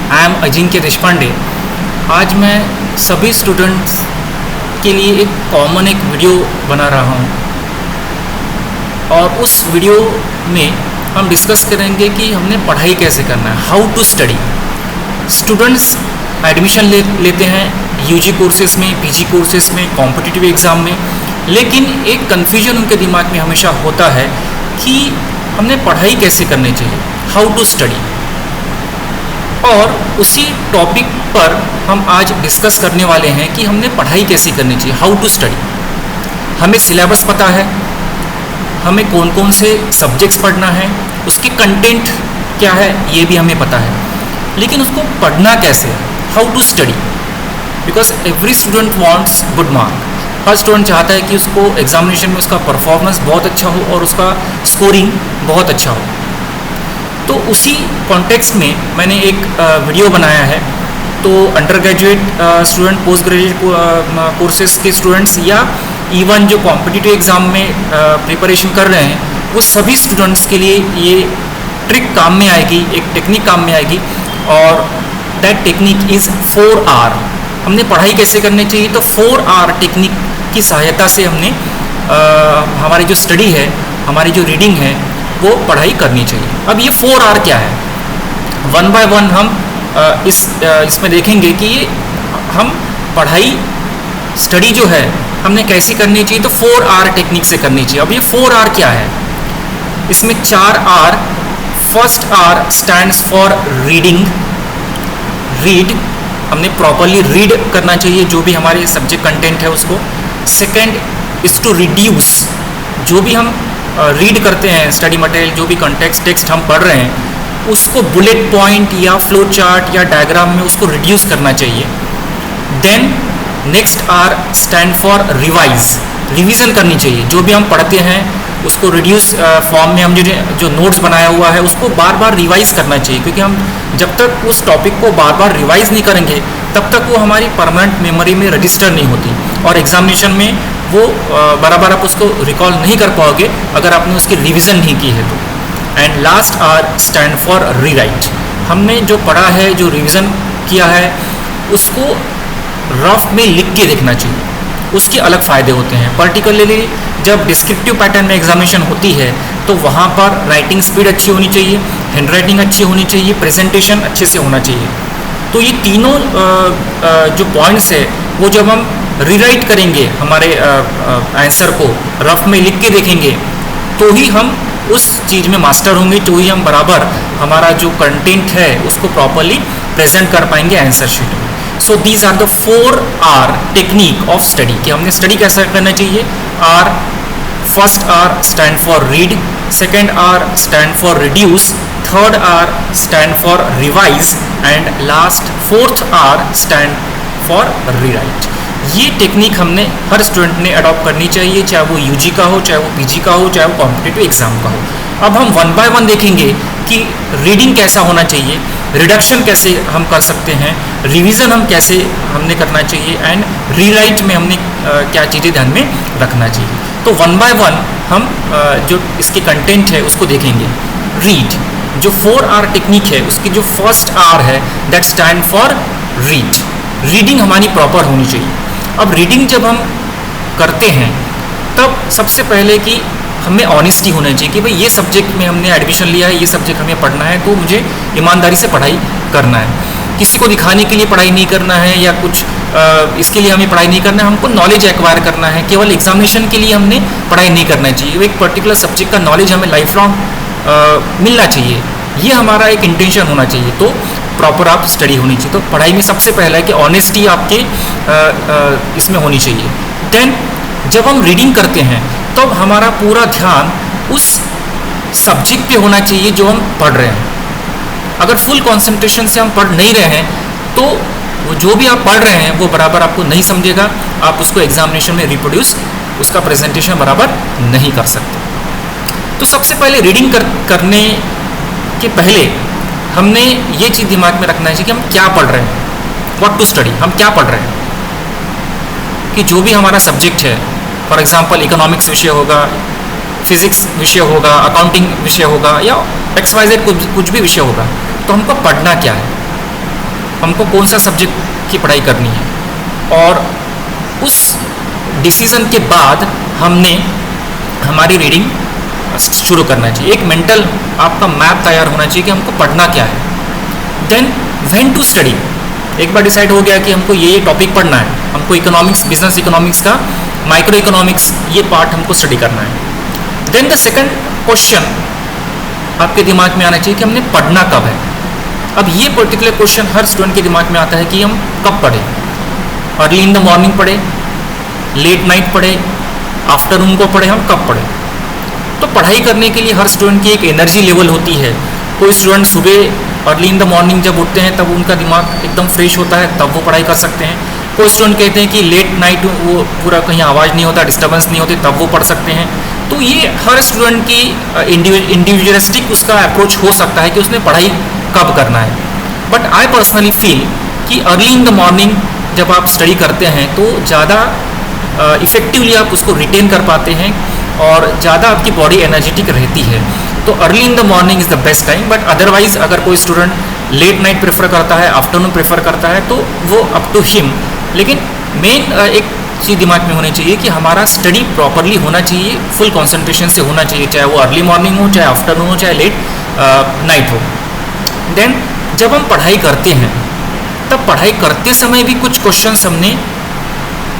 I am Ajinkya Deshpande. आज मैं सभी स्टूडेंट्स के लिए एक कॉमन एक वीडियो बना रहा हूँ और उस वीडियो में हम डिस्कस करेंगे कि हमने पढ़ाई कैसे करना है, how to study. Students admission लेते हैं यूजी कोर्सेज में, पीजी कोर्सेज में, कॉम्पिटिटिव एग्ज़ाम में, लेकिन एक कन्फ्यूजन उनके दिमाग में हमेशा होता है कि हमने पढ़ाई कैसे करनी चाहिए, हाउ टू स्टडी। और उसी टॉपिक पर हम आज डिस्कस करने वाले हैं कि हमने पढ़ाई कैसे करनी चाहिए, हाउ टू स्टडी। हमें सिलेबस पता है, हमें कौन कौन से सब्जेक्ट्स पढ़ना है, उसके कंटेंट क्या है ये भी हमें पता है, लेकिन उसको पढ़ना कैसे है, how to study. Because every student wants good mark. हर स्टूडेंट चाहता है कि उसको एग्जामिनेशन में उसका परफॉर्मेंस बहुत अच्छा हो और उसका स्कोरिंग बहुत अच्छा हो। तो उसी कॉन्टेक्स्ट में मैंने एक वीडियो बनाया है। तो under graduate student, post graduate courses के स्टूडेंट्स या इवन जो कॉम्पिटिटिव एग्ज़ाम में प्रिपरेशन कर रहे हैं, वो सभी स्टूडेंट्स के लिए ये ट्रिक काम में आएगी, एक टेक्निक काम में आएगी। और दैट टेक्निक इज़ 4R। हमने पढ़ाई कैसे करनी चाहिए, तो 4R टेक्निक की सहायता से हमने हमारी जो स्टडी है, हमारी जो रीडिंग है, वो पढ़ाई करनी चाहिए। अब ये 4R क्या है, वन बाय वन हम इसमें देखेंगे कि ये हम पढ़ाई स्टडी जो है हमने कैसी करनी चाहिए, तो 4R टेक्निक से करनी चाहिए। अब ये 4R क्या है, इसमें 4R। First R stands for reading, read, हमने प्रॉपरली रीड करना चाहिए जो भी हमारे सब्जेक्ट कंटेंट है उसको। सेकेंड इज़ टू रिड्यूस, जो भी हम रीड करते हैं स्टडी मटेरियल, जो भी टेक्स्ट हम पढ़ रहे हैं, उसको बुलेट पॉइंट या फ्लो चार्ट या डायग्राम में उसको रिड्यूस करना चाहिए। Then next R stand for revise, revision करनी चाहिए। जो भी हम पढ़ते हैं उसको रिड्यूस फॉर्म में हम जो नोट्स बनाया हुआ है उसको बार बार रिवाइज करना चाहिए, क्योंकि हम जब तक उस टॉपिक को बार बार रिवाइज नहीं करेंगे तब तक वो हमारी परमानेंट मेमोरी में रजिस्टर नहीं होती और एग्जामिनेशन में वो बराबर आप उसको रिकॉल नहीं कर पाओगे अगर आपने उसकी रिवीजन नहीं की है तो। And last R stand for rewrite, हमने जो पढ़ा है, जो रिवीजन किया है, उसको रफ में लिख के देखना चाहिए। उसके अलग फ़ायदे होते हैं। पर्टिकुलरली जब डिस्क्रिप्टिव पैटर्न में एग्जामिनेशन होती है तो वहाँ पर राइटिंग स्पीड अच्छी होनी चाहिए, हैंड राइटिंग अच्छी होनी चाहिए, प्रेजेंटेशन अच्छे से होना चाहिए। तो ये तीनों जो पॉइंट्स है वो जब हम रीराइट करेंगे, हमारे आंसर को रफ में लिख के देखेंगे, तो ही हम उस चीज़ में मास्टर होंगे, तो ही हम बराबर हमारा जो कंटेंट है उसको प्रॉपरली प्रेजेंट कर पाएंगे आंसर शीट में। So these are the 4R technique of study, कि हमने स्टडी कैसे करना चाहिए। R, first R stand for read, second R stand for reduce, third R stand for revise and last fourth R stand for rewrite. ये technique हमने हर student ने adopt करनी चाहिए, चाहे वो यूजी का हो, चाहे वो पीजी का हो, चाहे वो कॉम्पिटिटिव एग्जाम का हो। अब हम वन बाय वन देखेंगे कि रीडिंग कैसा होना चाहिए, रिडक्शन कैसे हम कर सकते हैं, रिवीजन हम कैसे हमने करना चाहिए, एंड रीराइट में हमने क्या चीज़ें ध्यान में रखना चाहिए। तो वन बाय वन हम जो इसके कंटेंट है उसको देखेंगे। रीड, जो 4R टेक्निक है उसकी जो फर्स्ट R है that stand for read, reading हमारी प्रॉपर होनी चाहिए। अब रीडिंग जब हम करते हैं तब सबसे पहले कि हमें ऑनेस्टी होना चाहिए कि भाई ये सब्जेक्ट में हमने एडमिशन लिया है, ये सब्जेक्ट हमें पढ़ना है, तो मुझे ईमानदारी से पढ़ाई करना है। किसी को दिखाने के लिए पढ़ाई नहीं करना है या कुछ इसके लिए हमें पढ़ाई नहीं करना है, हमको नॉलेज एक्वायर करना है। केवल एग्जामिनेशन के लिए हमने पढ़ाई नहीं करना चाहिए, एक पर्टिकुलर सब्जेक्ट का नॉलेज हमें लाइफ लॉन्ग मिलना चाहिए, ये हमारा एक इंटेंशन होना चाहिए। तो प्रॉपर आप स्टडी होनी चाहिए। तो पढ़ाई में सबसे पहला है कि ऑनेस्टी आपके इसमें होनी चाहिए। देन जब हम रीडिंग करते हैं तो हमारा पूरा ध्यान उस सब्जेक्ट पे होना चाहिए जो हम पढ़ रहे हैं। अगर फुल कंसंट्रेशन से हम पढ़ नहीं रहे हैं तो वो जो भी आप पढ़ रहे हैं वो बराबर आपको नहीं समझेगा, आप उसको एग्जामिनेशन में रिप्रोड्यूस, उसका प्रेजेंटेशन बराबर नहीं कर सकते। तो सबसे पहले रीडिंग करने के पहले हमने ये चीज़ दिमाग में रखना चाहिए कि हम क्या पढ़ रहे हैं, व्हाट टू स्टडी, हम क्या पढ़ रहे हैं। कि जो भी हमारा सब्जेक्ट है, फॉर एग्जांपल इकोनॉमिक्स विषय होगा, फिजिक्स विषय होगा, अकाउंटिंग विषय होगा या XYZ कुछ भी विषय होगा, तो हमको पढ़ना क्या है। हमको कौन सा सब्जेक्ट की पढ़ाई करनी है, और उस डिसीज़न के बाद हमने हमारी रीडिंग शुरू करना चाहिए। एक मेंटल आपका मैप तैयार होना चाहिए कि हमको पढ़ना क्या है। देन व्हेन टू स्टडी, एक बार डिसाइड हो गया कि हमको ये टॉपिक पढ़ना है, हमको इकोनॉमिक्स, बिजनेस इकोनॉमिक्स का माइक्रो इकोनॉमिक्स ये पार्ट हमको स्टडी करना है। देन द सेकंड क्वेश्चन आपके दिमाग में आना चाहिए कि हमने पढ़ना कब है। अब ये पर्टिकुलर क्वेश्चन हर स्टूडेंट के दिमाग में आता है कि हम कब पढ़ें, अर्ली इन द मॉर्निंग पढ़े, लेट नाइट पढ़े, आफ्टरनून को पढ़े, हम कब पढ़े। तो पढ़ाई करने के लिए हर स्टूडेंट की एक एनर्जी लेवल होती है। कोई स्टूडेंट सुबह अर्ली इन द मॉर्निंग जब उठते हैं तब उनका दिमाग एकदम फ्रेश होता है, तब वो पढ़ाई कर सकते हैं। कोई स्टूडेंट कहते हैं कि लेट नाइट वो पूरा कहीं आवाज़ नहीं होता, डिस्टर्बेंस नहीं होती, तब वो पढ़ सकते हैं। तो ये हर स्टूडेंट की इंडिविजुअलिस्टिक उसका अप्रोच हो सकता है कि उसने पढ़ाई कब करना है। बट आई पर्सनली फील कि अर्ली इन द मॉर्निंग जब आप स्टडी करते हैं तो ज़्यादा इफ़ेक्टिवली आप उसको रिटेन कर पाते हैं और ज़्यादा आपकी बॉडी एनर्जेटिक रहती है। तो early in the morning is the best time. But otherwise अगर कोई स्टूडेंट लेट नाइट प्रेफर करता है, आफ्टरनून प्रेफर करता है, तो वो अप टू हिम। लेकिन मेन एक चीज़ दिमाग में होनी चाहिए कि हमारा स्टडी प्रॉपरली होना चाहिए, फुल कंसंट्रेशन से होना चाहिए, चाहे वो अर्ली मॉर्निंग हो, चाहे आफ्टरनून हो, चाहे लेट नाइट हो। देन जब हम पढ़ाई करते हैं तब पढ़ाई करते समय भी कुछ क्वेश्चंस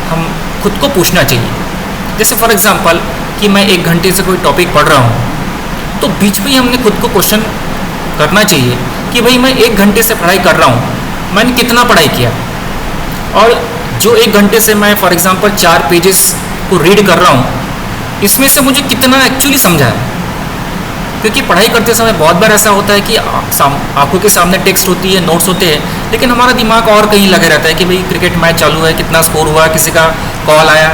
हम खुद को पूछना चाहिए। जैसे फॉर एग्जांपल कि मैं 1 घंटे से कोई टॉपिक पढ़ रहा हूँ, तो बीच में ही हमने खुद को क्वेश्चन करना चाहिए कि भाई मैं 1 घंटे से पढ़ाई कर रहा हूँ, मैंने कितना पढ़ाई किया, और जो 1 घंटे से मैं फॉर एग्जांपल 4 पेजेस को रीड कर रहा हूँ, इसमें से मुझे कितना एक्चुअली समझा है। क्योंकि पढ़ाई करते समय बहुत बार ऐसा होता है कि आंखों के सामने टेक्स्ट होती है, नोट्स होते हैं, लेकिन हमारा दिमाग और कहीं लगे रहता है कि भाई क्रिकेट मैच चालू है, कितना स्कोर हुआ, किसी का कॉल आया।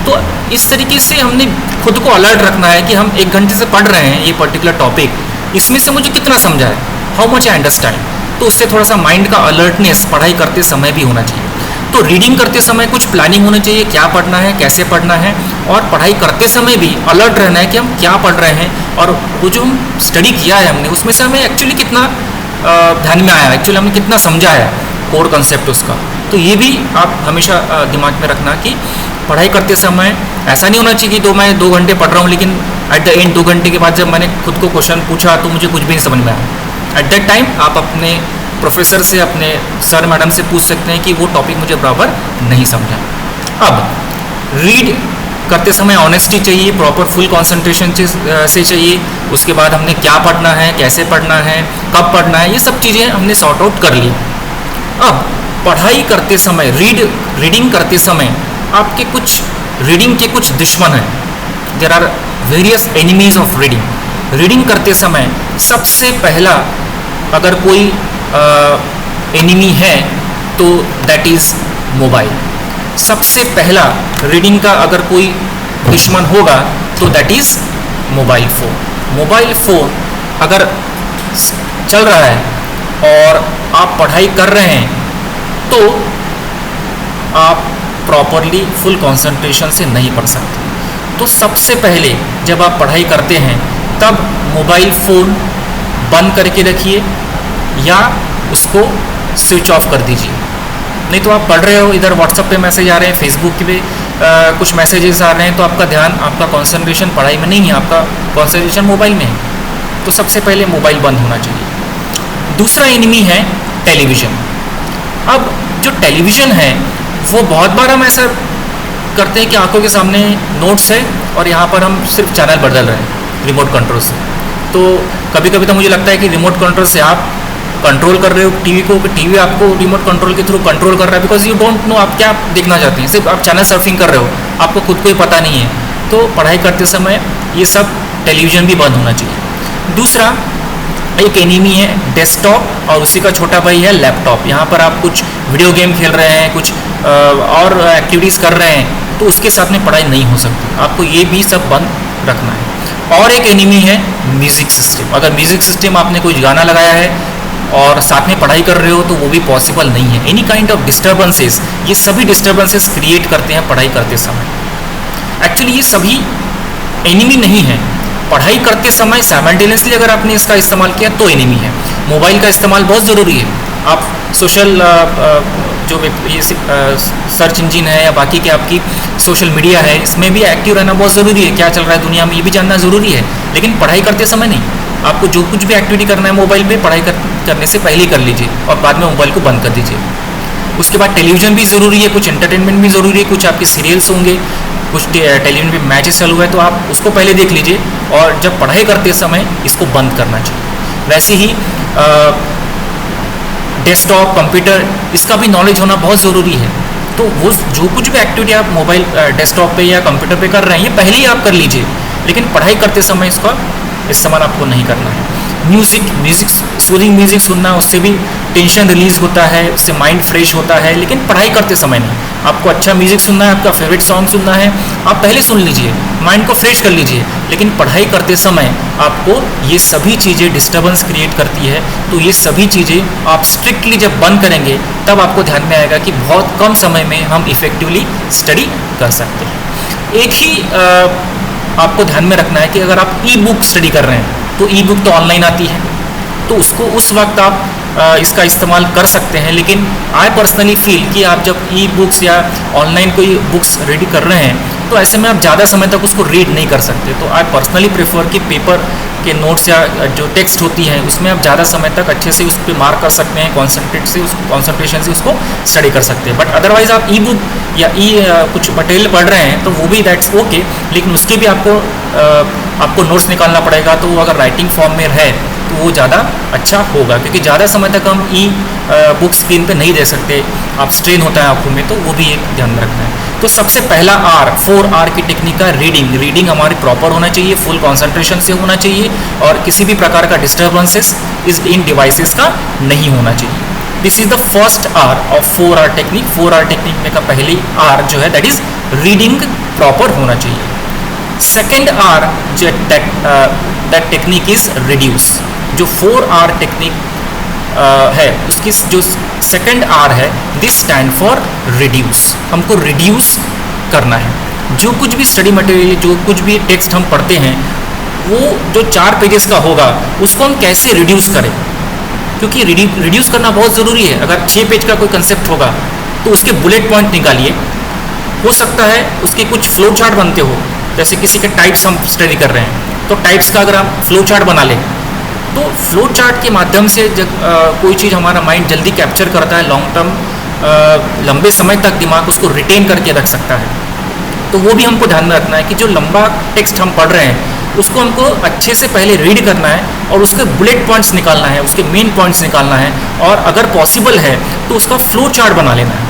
तो इस तरीके से हमने खुद को अलर्ट रखना है कि हम 1 घंटे से पढ़ रहे हैं ये पर्टिकुलर टॉपिक, इसमें से मुझे कितना समझा है, हाउ मच आई अंडरस्टैंड। तो उससे थोड़ा सा माइंड का अलर्टनेस पढ़ाई करते समय भी होना चाहिए। तो रीडिंग करते समय कुछ प्लानिंग होनी चाहिए, क्या पढ़ना है, कैसे पढ़ना है, और पढ़ाई करते समय भी अलर्ट रहना है कि हम क्या पढ़ रहे हैं, और वो जो हम स्टडी किया है हमने उसमें से हमें एक्चुअली कितना ध्यान में आया, एक्चुअली हमने कितना समझा है कोर कंसेप्ट उसका। तो ये भी आप हमेशा दिमाग में रखना कि पढ़ाई करते समय ऐसा नहीं होना चाहिए कि मैं 2 घंटे पढ़ रहा हूँ, लेकिन एट द एंड 2 घंटे के बाद जब मैंने खुद को क्वेश्चन पूछा तो मुझे कुछ भी नहीं समझ में आया। एट दैट टाइम आप अपने प्रोफेसर से, अपने सर मैडम से पूछ सकते हैं कि वो टॉपिक मुझे बराबर नहीं समझा। अब रीड करते समय ऑनेस्टी चाहिए, प्रॉपर फुल कंसंट्रेशन से चाहिए। उसके बाद हमने क्या पढ़ना है, कैसे पढ़ना है, कब पढ़ना है, ये सब चीज़ें हमने सॉर्ट आउट कर ली। अब पढ़ाई करते समय, रीडिंग करते समय आपके कुछ रीडिंग के कुछ दुश्मन हैं। There are various enemies of reading. Reading करते समय सबसे पहला अगर कोई एनिमी है तो दैट इज़ मोबाइल। सबसे पहला रीडिंग का अगर कोई दुश्मन होगा तो that is mobile phone. Mobile phone अगर चल रहा है और आप पढ़ाई कर रहे हैं तो आप प्रॉपरली फुल कंसंट्रेशन से नहीं पढ़ सकते। तो सबसे पहले जब आप पढ़ाई करते हैं तब मोबाइल फ़ोन बंद करके रखिए या उसको स्विच ऑफ कर दीजिए। नहीं तो आप पढ़ रहे हो, इधर व्हाट्सएप पे मैसेज आ रहे हैं, फेसबुक पे कुछ मैसेजेस आ रहे हैं, तो आपका ध्यान, आपका कंसंट्रेशन पढ़ाई में नहीं है, आपका कंसंट्रेशन मोबाइल में है। तो सबसे पहले मोबाइल बंद होना चाहिए। दूसरा एनिमी है टेलीविज़न। अब जो टेलीविज़न है वो बहुत बार हम ऐसा करते हैं कि आंखों के सामने नोट्स है और यहाँ पर हम सिर्फ चैनल बदल रहे हैं रिमोट कंट्रोल से। तो कभी कभी तो मुझे लगता है कि रिमोट कंट्रोल से आप कंट्रोल कर रहे हो टीवी को, टीवी आपको रिमोट कंट्रोल के थ्रू कंट्रोल कर रहा है, बिकॉज यू डोंट नो आप क्या देखना चाहते हैं, सिर्फ आप चैनल सर्फिंग कर रहे हो, आपको खुद को ही पता नहीं है। तो पढ़ाई करते समय ये सब टेलीविज़न भी बंद होना चाहिए। दूसरा एक एनिमी है डेस्कटॉप और उसी का छोटा भाई है लैपटॉप। यहाँ पर आप कुछ वीडियो गेम खेल रहे हैं, कुछ और एक्टिविटीज़ कर रहे हैं, तो उसके साथ में पढ़ाई नहीं हो सकती। आपको ये भी सब बंद रखना है। और एक एनिमी है म्यूज़िक सिस्टम। अगर म्यूज़िक सिस्टम आपने कोई गाना लगाया है और साथ में पढ़ाई कर रहे हो तो वो भी पॉसिबल नहीं है। एनी काइंड ऑफ डिस्टर्बेंसेस, ये सभी डिस्टर्बेंसेस क्रिएट करते हैं पढ़ाई करते समय। एक्चुअली ये सभी एनिमी नहीं है। पढ़ाई करते समय साइमल्टेनियसली अगर आपने इसका इस्तेमाल किया तो एनिमी है। मोबाइल का इस्तेमाल बहुत ज़रूरी है, आप सोशल जो ये सर्च इंजन है या बाकी के आपकी सोशल मीडिया है, इसमें भी एक्टिव रहना बहुत ज़रूरी है। क्या चल रहा है दुनिया में ये भी जानना ज़रूरी है, लेकिन पढ़ाई करते समय नहीं। आपको जो कुछ भी एक्टिविटी करना है मोबाइल पे, पढ़ाई करने से पहले ही कर लीजिए और बाद में मोबाइल को बंद कर दीजिए। उसके बाद टेलीविज़न भी ज़रूरी है, कुछ एंटरटेनमेंट भी ज़रूरी है, कुछ आपके सीरियल्स होंगे, कुछ टेलीविज़न पे मैचेस चालू है तो आप उसको पहले देख लीजिए, और जब पढ़ाई करते समय इसको बंद करना चाहिए। वैसे ही डेस्कटॉप, कंप्यूटर, इसका भी नॉलेज होना बहुत ज़रूरी है। तो वो जो कुछ भी एक्टिविटी आप मोबाइल डेस्कटॉप पे या कंप्यूटर पे कर रहे हैं, ये पहले ही आप कर लीजिए, लेकिन पढ़ाई करते समय इसका इस्तेमाल आपको नहीं करना है। म्यूज़िक सूदिंग म्यूज़िक सुनना, उससे भी टेंशन रिलीज़ होता है, उससे माइंड फ्रेश होता है, लेकिन पढ़ाई करते समय नहीं। आपको अच्छा म्यूज़िक सुनना है, आपका फेवरेट सॉन्ग सुनना है, आप पहले सुन लीजिए, माइंड को फ्रेश कर लीजिए, लेकिन पढ़ाई करते समय आपको ये सभी चीज़ें डिस्टर्बेंस क्रिएट करती है। तो ये सभी चीज़ें आप स्ट्रिक्टली जब बंद करेंगे, तब आपको ध्यान में आएगा कि बहुत कम समय में हम इफ़ेक्टिवली स्टडी कर सकते हैं। एक ही आपको ध्यान में रखना है कि अगर आप ई बुक स्टडी कर रहे हैं, तो ई बुक तो ऑनलाइन आती है, तो उसको उस वक्त आप इसका इस्तेमाल कर सकते हैं। लेकिन आई पर्सनली फील कि आप जब ई बुक्स या ऑनलाइन कोई बुक्स रीड कर रहे हैं, तो ऐसे में आप ज़्यादा समय तक उसको रीड नहीं कर सकते। तो आई पर्सनली प्रेफर कि पेपर के नोट्स या जो टेक्स्ट होती हैं, उसमें आप ज़्यादा समय तक अच्छे से उस पर मार्क कर सकते हैं, कॉन्सेंट्रेशन से उसको स्टडी कर सकते हैं। बट अदरवाइज़ आप ई बुक या कुछ मटेरियल पढ़ रहे हैं, तो वो भी दैट्स ओके, लेकिन उसके भी आपको नोट्स निकालना पड़ेगा। तो वो अगर राइटिंग फॉर्म में है तो वो ज़्यादा अच्छा होगा, क्योंकि ज़्यादा समय तक हम बुक स्क्रीन पे नहीं दे सकते, आप स्ट्रेन होता है आंखों में, तो वो भी एक ध्यान में रखना है। तो सबसे पहला आर, 4R की टेक्निक का रीडिंग हमारी प्रॉपर होना चाहिए, फुल कंसंट्रेशन से होना चाहिए, और किसी भी प्रकार का डिस्टर्बेंसेस इन डिवाइसेस का नहीं होना चाहिए। This is the first R of 4R technique. 4R technique में का पहली आर जो है दैट इज रीडिंग प्रॉपर होना चाहिए। सेकेंड आर जो दैट टेक्निक इज रिड्यूस। जो 4R टेक्निक है, उसकी जो सेकेंड आर है, दिस स्टैंड फॉर रिड्यूस। हमको रिड्यूस करना है। जो कुछ भी स्टडी मटेरियल, जो कुछ भी टेक्स्ट हम पढ़ते हैं, वो जो 4 पेजेस का होगा, उसको हम कैसे रिड्यूस करें, क्योंकि रिड्यूस करना बहुत ज़रूरी है। अगर 6 पेज का कोई कंसेप्ट होगा, तो उसके बुलेट पॉइंट निकालिए। हो सकता है उसके कुछ फ्लो चार्ट बनते हो, जैसे किसी के टाइप्स हम स्टडी कर रहे हैं, तो टाइप्स का अगर हम फ्लो चार्ट बना लें, तो फ्लो चार्ट के माध्यम से जब कोई चीज़ हमारा माइंड जल्दी कैप्चर करता है, लॉन्ग टर्म लंबे समय तक दिमाग उसको रिटेन करके रख सकता है। तो वो भी हमको ध्यान में रखना है कि जो लंबा टेक्स्ट हम पढ़ रहे हैं, उसको हमको अच्छे से पहले रीड करना है, और उसके बुलेट पॉइंट्स निकालना है, उसके मेन पॉइंट्स निकालना है, और अगर पॉसिबल है तो उसका फ्लो चार्ट बना लेना है।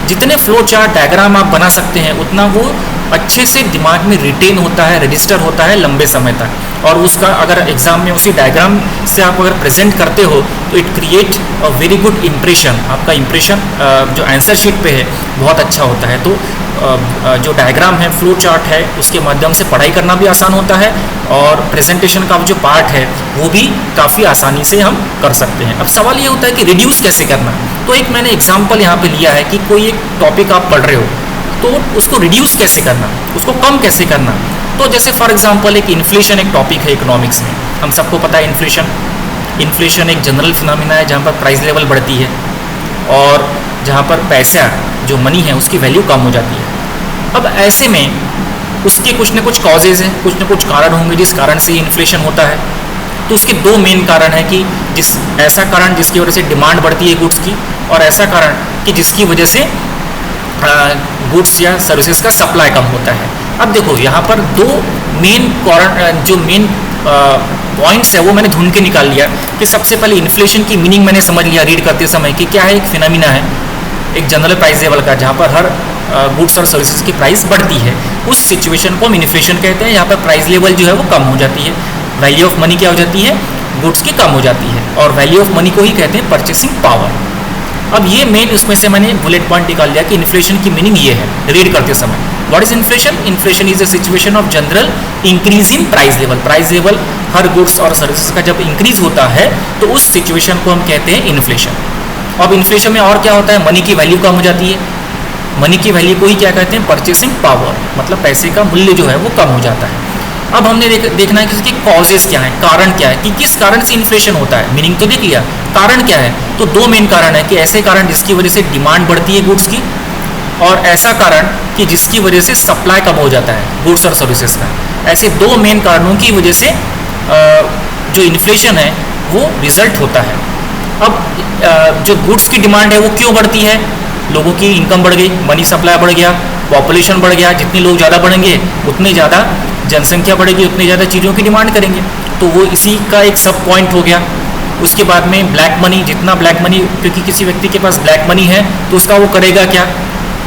जितने फ्लो चार्ट डायग्राम आप बना सकते हैं, उतना वो अच्छे से दिमाग में रिटेन होता है, रजिस्टर होता है लंबे समय तक। और उसका अगर एग्जाम में उसी डायग्राम से आप अगर प्रेजेंट करते हो, तो it create a very good impression. आपका इम्प्रेशन जो आंसर शीट पे है, बहुत अच्छा होता है। तो जो डायग्राम है, फ्लो चार्ट है, उसके माध्यम से पढ़ाई करना भी आसान होता है, और प्रेजेंटेशन का जो पार्ट है वो भी काफ़ी आसानी से हम कर सकते हैं। अब सवाल ये होता है कि रिड्यूस कैसे करना। तो एक मैंने एग्जाम्पल यहाँ पे लिया है कि कोई एक टॉपिक आप पढ़ रहे हो, तो उसको रिड्यूस कैसे करना, उसको कम कैसे करना। तो जैसे फॉर एग्जांपल एक इन्फ्लेशन एक टॉपिक है इकोनॉमिक्स में, हम सबको पता है इन्फ्लेशन एक जनरल फिनोमिना है, जहाँ पर प्राइस लेवल बढ़ती है, और जहाँ पर पैसा जो मनी है उसकी वैल्यू कम हो जाती है। अब ऐसे में उसके कुछ न कुछ कॉजेज़ हैं, कुछ न कुछ कारण होंगे जिस कारण से इन्फ्लेशन होता है। तो उसके 2 मेन कारण है कि ऐसा कारण जिसकी वजह से डिमांड बढ़ती है गुड्स की, और ऐसा कारण कि जिसकी वजह से गुड्स या सर्विसेज का सप्लाई कम होता है। अब देखो यहाँ पर 2 मेन जो मेन पॉइंट्स है वो मैंने ढूंढ के निकाल लिया कि सबसे पहले इन्फ्लेशन की मीनिंग मैंने समझ लिया रीड करते समय कि क्या है, एक फिनोमिना है एक जनरल प्राइस लेवल का, जहाँ पर हर गुड्स और सर्विसेज की प्राइस बढ़ती है। उस सिचुएशन को हम इन्फ्लेशन कहते हैं, यहाँ पर प्राइस लेवल जो है वो कम हो जाती है, वैल्यू ऑफ मनी क्या हो जाती है, गुड्स की कम हो जाती है, और वैल्यू ऑफ मनी को ही कहते हैं परचेसिंग पावर। अब ये मेन उसमें से मैंने बुलेट पॉइंट निकाल लिया कि इन्फ्लेशन की मीनिंग ये है रीड करते समय। What is inflation? Inflation is a situation of general increase in price level. Price level her goods और सर्विसेज का जब इंक्रीज होता है, तो उस सिचुएशन को हम कहते हैं इन्फ्लेशन। अब इन्फ्लेशन में और क्या होता है, मनी की वैल्यू कम हो जाती है, मनी की वैल्यू को ही क्या कहते हैं, परचेसिंग पावर, मतलब पैसे का मूल्य जो है वो कम हो जाता है। अब हमने देखना है कि इसके कॉजेस क्या है, कारण क्या है, कि किस कारण से इन्फ्लेशन होता है। मीनिंग तो देख लिया, कारण क्या है, तो दो मेन कारण है कि ऐसे कारण जिसकी वजह से डिमांड बढ़ती है गुड्स की, और ऐसा कारण कि जिसकी वजह से सप्लाई कम हो जाता है गुड्स और सर्विसेज का। ऐसे दो मेन कारणों की वजह से जो इन्फ्लेशन है वो रिजल्ट होता है। अब जो गुड्स की डिमांड है वो क्यों बढ़ती है, लोगों की इनकम बढ़ गई, मनी सप्लाई बढ़ गया, पॉपुलेशन बढ़ गया, जितने लोग ज़्यादा बढ़ेंगे उतनी ज़्यादा जनसंख्या बढ़ेगी, उतनी ज़्यादा चीज़ों की डिमांड करेंगे, तो वो इसी का एक सब पॉइंट हो गया। उसके बाद में ब्लैक मनी, जितना ब्लैक मनी, क्योंकि किसी व्यक्ति के पास ब्लैक मनी है तो उसका वो करेगा क्या,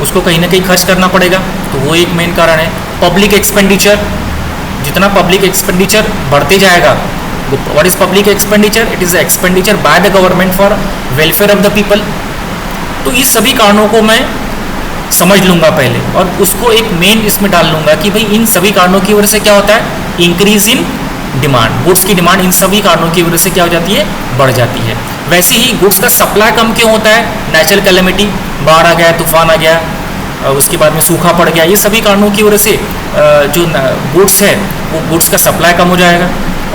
उसको कहीं ना कहीं खर्च करना पड़ेगा, तो वो एक मेन कारण है। पब्लिक एक्सपेंडिचर, जितना पब्लिक एक्सपेंडिचर बढ़ते जाएगा, what is public expenditure, it is expenditure by the government for welfare of the people. तो इस सभी कारणों को मैं समझ लूँगा पहले और उसको एक मेन इसमें डाल लूँगा कि भाई इन सभी कारणों की वजह से क्या होता है, इंक्रीज इन डिमांड, गुड्स की डिमांड इन सभी कारणों की वजह से क्या हो जाती है, बढ़ जाती है। वैसे ही गुड्स का सप्लाई कम क्यों होता है, नेचुरल कैलेमिटी, बाढ़ आ गया, तूफान आ गया, उसके बाद में सूखा पड़ गया, ये सभी कारणों की वजह से जो गुड्स है वो गुड्स का सप्लाई कम हो जाएगा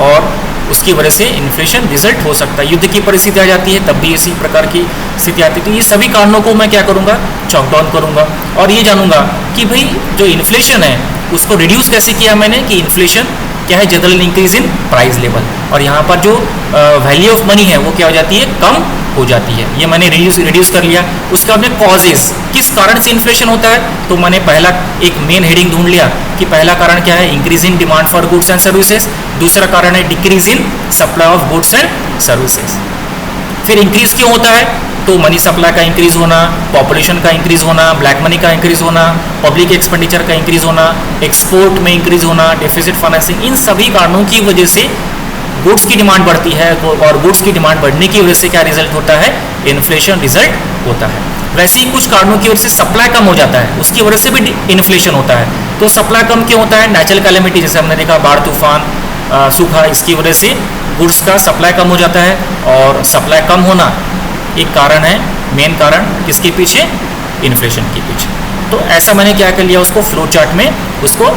और उसकी वजह से इन्फ्लेशन रिजल्ट हो सकता है। युद्ध की परिस्थिति आ जाती है तब भी इसी प्रकार की स्थिति आती है। तो ये सभी कारणों को मैं क्या करूँगा, चॉक डाउन करूँगा और ये जानूंगा कि भाई जो इन्फ्लेशन है उसको रिड्यूस कैसे किया मैंने, कि इन्फ्लेशन क्या है, general increase in price level, और यहाँ पर जो वैल्यू ऑफ मनी है वो क्या हो जाती है, कम हो जाती है। ये मैंने रिड्यूस कर लिया। उसके बाद में कॉजेस, किस कारण से इन्फ्लेशन होता है, तो मैंने पहला एक मेन हेडिंग ढूंढ लिया कि पहला कारण क्या है, increase in demand for goods and services. दूसरा कारण है decrease in supply of goods and services. फिर इंक्रीज क्यों होता है, तो मनी सप्लाई का इंक्रीज होना, पॉपुलेशन का इंक्रीज होना, ब्लैक मनी का इंक्रीज होना, पब्लिक एक्सपेंडिचर का इंक्रीज होना, एक्सपोर्ट में इंक्रीज होना, डेफिसिट फाइनेंसिंग, इन सभी कारणों की वजह से गुड्स की डिमांड बढ़ती है और गुड्स की डिमांड बढ़ने की वजह से क्या रिजल्ट होता है, इन्फ्लेशन रिजल्ट होता है। वैसे ही कुछ कारणों की वजह से सप्लाई कम हो जाता है, उसकी वजह से भी इन्फ्लेशन होता है। तो सप्लाई कम क्यों होता है, नेचुरल कैलेमिटी, जैसे हमने देखा बाढ़, तूफान, सूखा, इसकी वजह से गुड्स का सप्लाई कम हो जाता है और सप्लाई कम होना एक कारण है, मेन कारण किसके पीछे, इन्फ्लेशन के पीछे। तो ऐसा मैंने क्या कर लिया, उसको फ्लो चार्ट में उसको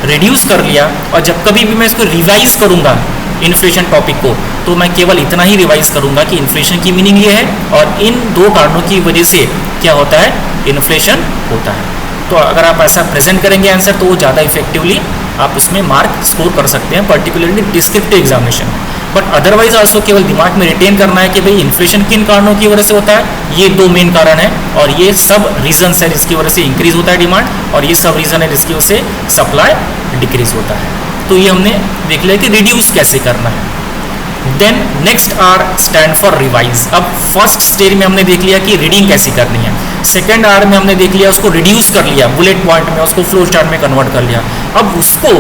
रिड्यूस कर लिया और जब कभी भी मैं इसको रिवाइज करूंगा इन्फ्लेशन टॉपिक को, तो मैं केवल इतना ही रिवाइज करूंगा कि इन्फ्लेशन की मीनिंग ये है और इन दो कारणों की वजह से क्या होता है, इन्फ्लेशन होता है। तो अगर आप ऐसा प्रेजेंट करेंगे आंसर तो वो ज़्यादा इफेक्टिवली आप उसमें मार्क स्कोर कर सकते हैं, particularly descriptive examination. But otherwise also केवल दिमाग में रिटेन करना है कि भाई इन्फ्लेशन किन कारणों की वजह से होता है, ये दो मेन कारण है और ये सब रीजंस है जिसकी वजह से इंक्रीज होता है डिमांड और ये सब रीजन है जिसकी वजह से सप्लाई डिक्रीज होता है। तो ये हमने देख लिया कि रिड्यूस कैसे करना है। Then next R stand for revise. अब फर्स्ट स्टेज में हमने देख लिया कि रीडिंग कैसी करनी है, सेकेंड आर में हमने देख लिया उसको रिड्यूस कर लिया, बुलेट पॉइंट में उसको फ्लो चार्ट में कन्वर्ट कर लिया। अब उसको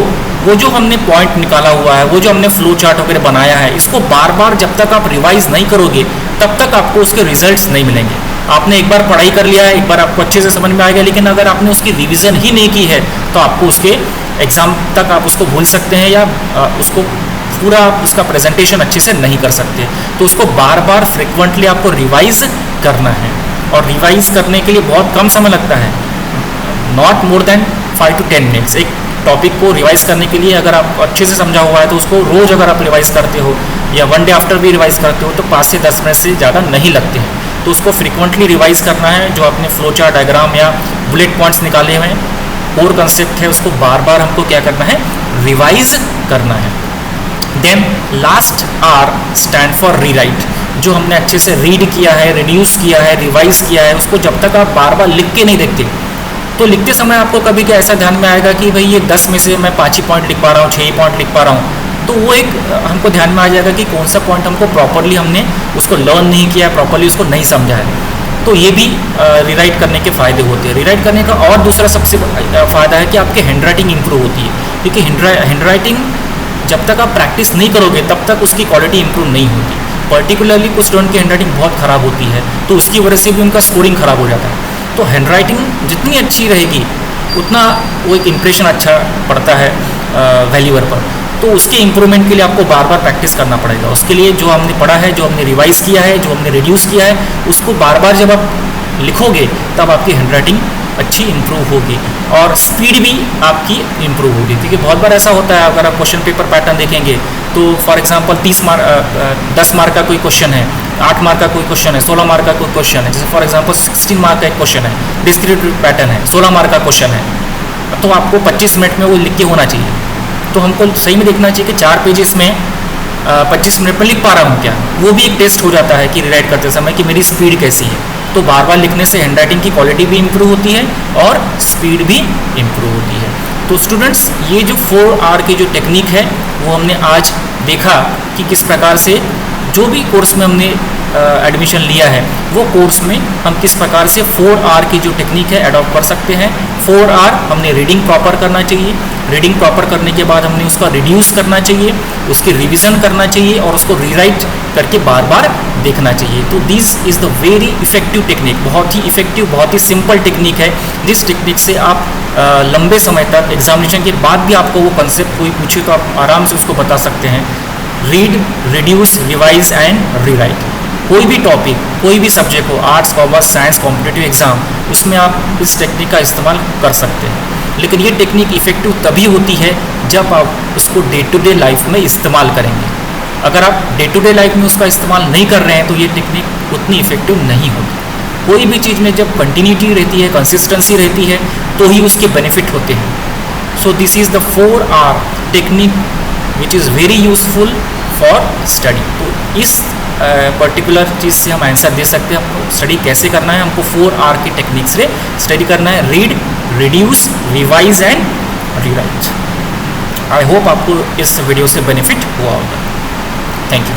वो जो हमने पॉइंट निकाला हुआ है, वो जो हमने फ्लो चार्ट वगैरह बनाया है, इसको बार बार जब तक आप रिवाइज नहीं करोगे तब तक आपको उसके रिजल्ट्स नहीं मिलेंगे। आपने एक बार पढ़ाई कर लिया है, एक बार आपको अच्छे से समझ में आ गया, लेकिन अगर आपने उसकी रिविजन ही नहीं की है तो आपको उसके एग्जाम तक आप उसको भूल सकते हैं या उसको पूरा उसका प्रेजेंटेशन अच्छे से नहीं कर सकते। तो उसको बार बार फ्रिक्वेंटली आपको रिवाइज करना है और रिवाइज करने के लिए बहुत कम समय लगता है, not more than 5 to 10 minutes. एक टॉपिक को रिवाइज करने के लिए अगर आप अच्छे से समझा हुआ है तो उसको रोज़ अगर आप रिवाइज करते हो या वन डे आफ्टर भी रिवाइज करते हो तो 5 से 10 मिनट से ज़्यादा नहीं लगते हैं। तो उसको फ्रिक्वेंटली रिवाइज करना है, जो आपने फ्लो चार्ट डायग्राम या बुलेट पॉइंट्स निकाले हुए हैं, कोर कंसेप्ट है, उसको बार बार हमको क्या करना है, रिवाइज करना है। Then last R stand for rewrite. जो हमने अच्छे से रीड किया है, रिड्यूस किया है, रिवाइज किया है, उसको जब तक आप बार बार लिख के नहीं देखते तो लिखते समय आपको कभी क्या ऐसा ध्यान में आएगा कि भाई ये 10 में से मैं 5 ही पॉइंट लिख पा रहा हूँ, 6 ही पॉइंट लिख पा रहा हूँ, तो वो एक हमको ध्यान में आ जाएगा कि कौन सा पॉइंट हमको प्रॉपरली हमने उसको लर्न नहीं किया, प्रॉपरली उसको नहीं समझा है। तो ये भी रीराइट करने के फ़ायदे होते हैं। रीराइट करने का और दूसरा सबसे फ़ायदा है कि आपकी हैंड राइटिंग इंप्रूव होती है, क्योंकि हैंड राइटिंग जब तक आप प्रैक्टिस नहीं करोगे तब तक उसकी क्वालिटी इंप्रूव नहीं होती। पर्टिकुलरली कुछ स्टूडेंट की हैंड राइटिंग बहुत ख़राब होती है तो उसकी वजह से भी उनका स्कोरिंग ख़राब हो जाता है। तो हैंड राइटिंग जितनी अच्छी रहेगी उतना वो एक इम्प्रेशन अच्छा पड़ता है वैल्यूअर पर। तो उसके इम्प्रूवमेंट के लिए आपको बार बार प्रैक्टिस करना पड़ेगा। उसके लिए जो हमने पढ़ा है, जो हमने रिवाइज किया है, जो हमने रिड्यूस किया है, उसको बार बार जब आप लिखोगे तब आपकी हैंड राइटिंग अच्छी इंप्रूव होगी और स्पीड भी आपकी इंप्रूव होगी। क्योंकि बहुत बार ऐसा होता है, अगर आप क्वेश्चन पेपर पैटर्न देखेंगे तो फॉर एग्जांपल 10 मार्क का कोई क्वेश्चन है, 8 मार्क का कोई क्वेश्चन है, 16 मार्क का कोई क्वेश्चन है, जैसे फॉर एग्जांपल 16 मार्क का एक क्वेश्चन है, डिस्क्रिप्टिव पैटर्न है, 16 मार्क का क्वेश्चन है, तो आपको 25 मिनट में वो लिख के होना चाहिए। तो हमको सही में देखना चाहिए कि 4 पेजेस में 25 मिनट में लिख पा रहा हूँ क्या। वो भी एक टेस्ट हो जाता है कि रिराइट करते समय कि मेरी स्पीड कैसी है। तो बार बार लिखने से हैंडराइटिंग की क्वालिटी भी इंप्रूव होती है और स्पीड भी इंप्रूव होती है। तो स्टूडेंट्स, ये जो 4R की जो टेक्निक है वो हमने आज देखा कि किस प्रकार से जो भी कोर्स में हमने एडमिशन लिया है वो कोर्स में हम किस प्रकार से 4R की जो टेक्निक है अडॉप्ट कर सकते हैं। 4R हमने रीडिंग प्रॉपर करना चाहिए, रीडिंग प्रॉपर करने के बाद हमने उसका रिड्यूस करना चाहिए, उसकी रिवीजन करना चाहिए और उसको रीराइट करके बार बार देखना चाहिए। तो this is the very effective technique, बहुत ही इफेक्टिव, बहुत ही सिंपल टेक्निक है, जिस टेक्निक से आप लंबे समय तक एग्जामिनेशन के बाद भी आपको वो कंसेप्ट कोई पूछे तो आप आराम से उसको बता सकते हैं। Read, reduce, revise and rewrite. कोई भी टॉपिक, कोई भी सब्जेक्ट हो, arts, commerce, science, competitive exam, उसमें आप इस टेक्निक का इस्तेमाल कर सकते हैं। लेकिन ये टेक्निक इफेक्टिव तभी होती है जब आप उसको डे टू डे लाइफ में इस्तेमाल करेंगे। अगर आप डे टू डे लाइफ में उसका इस्तेमाल नहीं कर रहे हैं तो ये टेक्निक उतनी इफेक्टिव नहीं होगी। कोई भी चीज़ में जब कंटिन्यूटी रहती है, कंसिस्टेंसी रहती है, तो ही उसके बेनिफिट होते हैं। So this is the 4R technique which is very useful for study. तो इस पर्टिकुलर चीज़ से हम आंसर दे सकते हैं हमको स्टडी कैसे करना है। हमको 4R की टेक्निक से स्टडी करना है, read, reduce, revise and rewrite. I hope आपको इस वीडियो से बेनिफिट हुआ होगा। Thank you.